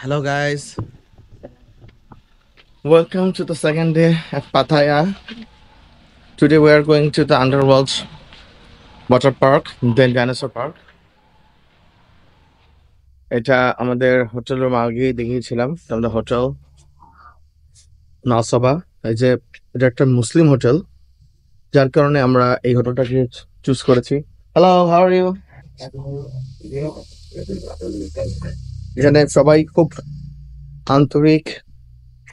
Hello guys, welcome to the second day at Pattaya. Today we are going to the Underworld Water Park, then Dinosaur Park. এটা আমাদের hotel room আগেই দেখিয়েছিলাম আমাদের hotel নাসবা। এই যে এটা একটা মুসলিম হোটেল, যার কারণে আমরা এই হোটেলটাকে চুজ করেছি। Hello, how are you? এখানে সবাই খুব আন্তরিক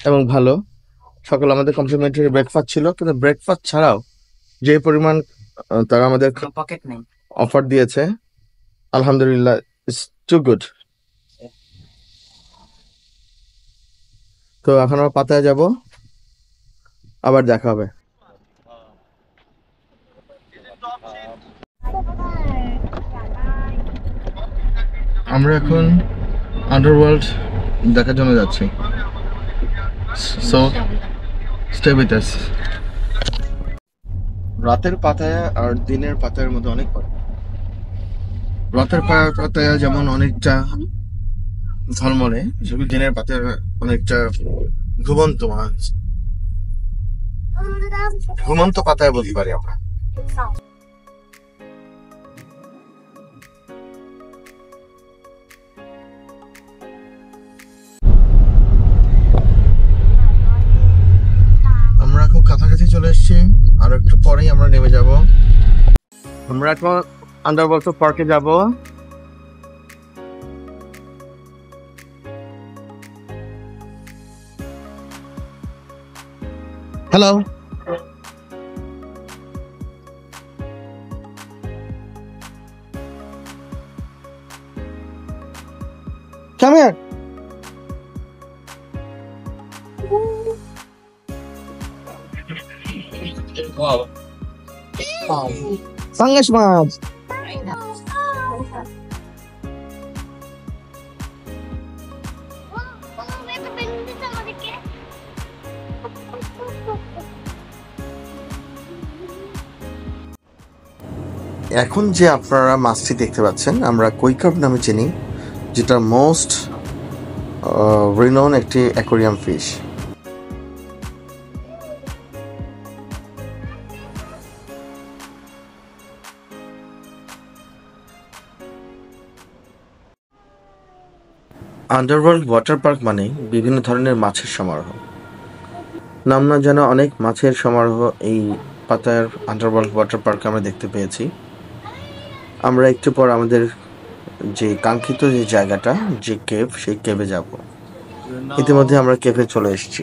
এবং ভালো। সকালে আমাদের কমপ্লিমেন্টারি ব্রেকফাস্ট ছিল, কিন্তু ব্রেকফাস্ট ছাড়াও যে পরিমাণ তারা আমাদের পকেট নেই। অফার দিয়েছে, আলহামদুলিল্লাহ, ইটস টু গুড। তো এখন আমরা পাতায় যাব, আবার দেখা হবে। আমরা এখন আন্ডারওয়ার্ল্ড দেখার জন্য যাচ্ছি, সো স্টে উইথ আস। রাতের পাতায়া আর দিনের পাতায়ের মধ্যে অনেক পার্থক্য। রাতের পাতায়া যেমন অনেকটা ঝলমলে, সেগুলো দিনের পাতায়া অনেকটা ঘুমন্ত ঘুমন্ত পাতায় বলতে পারি আমরা। আমরা খুব কাছাকাছি চলে এসেছি, আর একটু পরেই আমরা নেমে যাব। আমরা এখন আন্ডারওয়ার্ল্ড পার্কে যাব। Hello, come here. Wow. Sangash Maj. এখন যে আপনারা মাছটি দেখতে পাচ্ছেন, আমরা কুইকার্প নামে চিনি, যেটা মোস্ট রিনোন একটি aquarium fish. Underworld water park মানে বিভিন্ন ধরনের মাছের সমারোহ। নাম না জানা অনেক মাছের সমারোহ এই পাতায়ার আন্ডারওয়ার্ল্ড ওয়াটার পার্কে আমরা দেখতে পেয়েছি। আমরা একটু পর আমাদের যে কাঙ্ক্ষিত যে জায়গাটা, যে কেভ, সেই কেভে যাব। ইতিমধ্যে আমরা কেভে চলে এসেছি।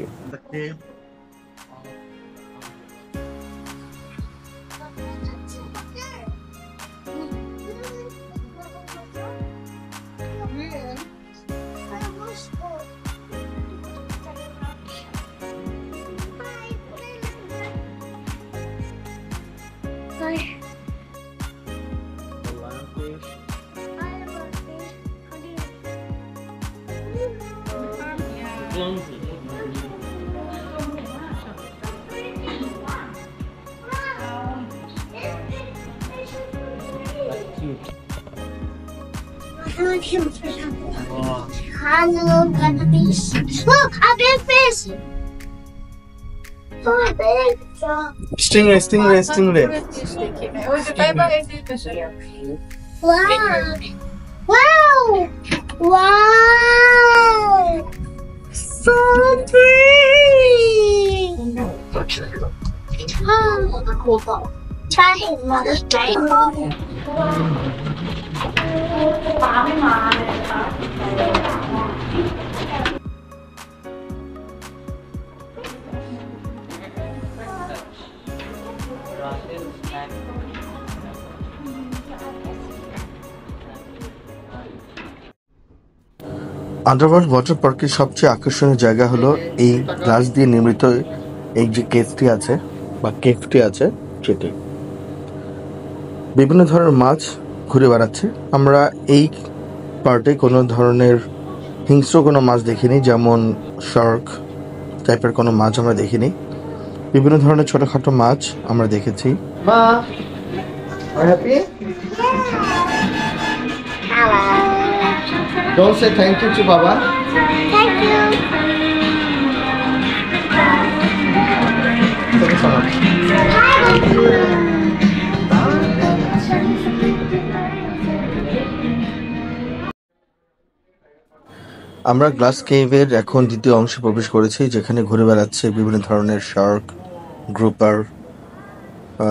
Hello, fish. Look, a big fish. So big. Stingray. Wow. Wow. So pretty. Try Mother's Day. Underworld water পার্কের সবচেয়ে আকর্ষণীয় জায়গা হলো এই গ্লাস দিয়ে নির্মিত এই যে কেভটি আছে বা কেভটি আছে, সেটি। বিভিন্ন ধরনের মাছ ঘুরে বেড়াচ্ছে। আমরা এই পার্টে কোনো ধরনের হিংস্র কোনো মাছ দেখিনি, যেমন শার্ক টাইপের কোনো মাছ আমরা দেখিনি। বিভিন্ন ধরনের ছোটখাটো মাছ আমরা দেখেছি। Hello. Don't say thank you to Baba. Thank you. Thank you so much. Thank you. আমরা গ্লাস কেভের এখন দ্বিতীয় অংশে প্রবেশ করেছি, যেখানে ঘুরে বেড়াচ্ছে বিভিন্ন ধরনের শার্ক, গ্রুপার,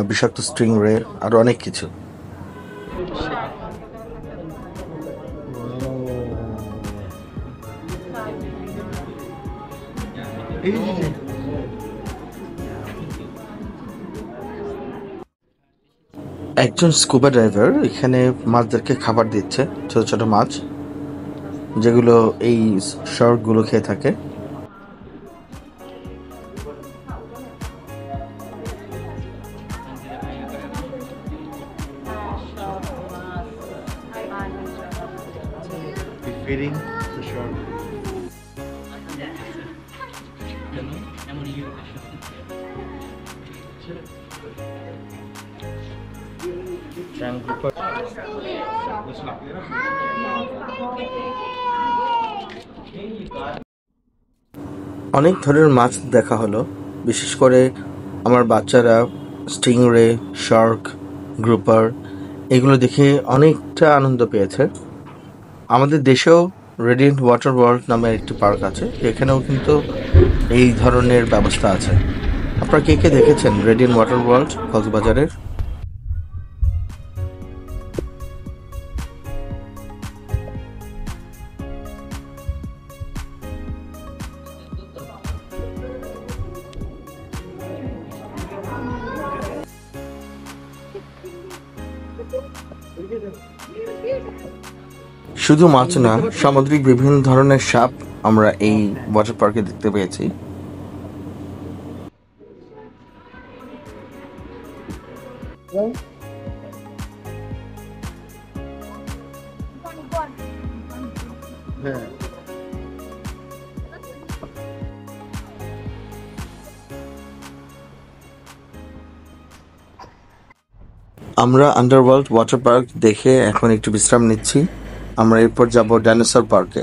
বিষাক্ত স্ট্রিং রে, আরো অনেক কিছু। একজন স্কুবা ডাইভার এখানে মাছদেরকে খাবার দিচ্ছে, ছোট ছোট মাছ, যেগুলো এই শার্কগুলো খেয়ে থাকে। Feeding the shark. অনেক ধরনের মাছ দেখা হলো, বিশেষ করে আমার বাচ্চারা স্টিংরে, শার্ক, গ্রুপার এগুলো দেখে অনেকটা আনন্দ পেয়েছে। আমাদের দেশেও রেডিয়েন্ট ওয়াটার ওয়ার্ল্ড নামে একটি পার্ক আছে, এখানেও কিন্তু এই ধরনের ব্যবস্থা আছে। আপনারা কে কে দেখেছেন রেডিয়েন্ট ওয়াটার ওয়ার্ল্ড কক্সবাজারের? শুধু মাছ না, সামুদ্রিক বিভিন্ন ধরনের সাপ আমরা এই ওয়াটার পার্কে দেখতে পেয়েছি। আমরা আন্ডারওয়ার্ল্ড ওয়াটার পার্ক দেখে এখন একটু বিশ্রাম নিচ্ছি। আমরা এরপর যাব ডাইনোসর পার্কে।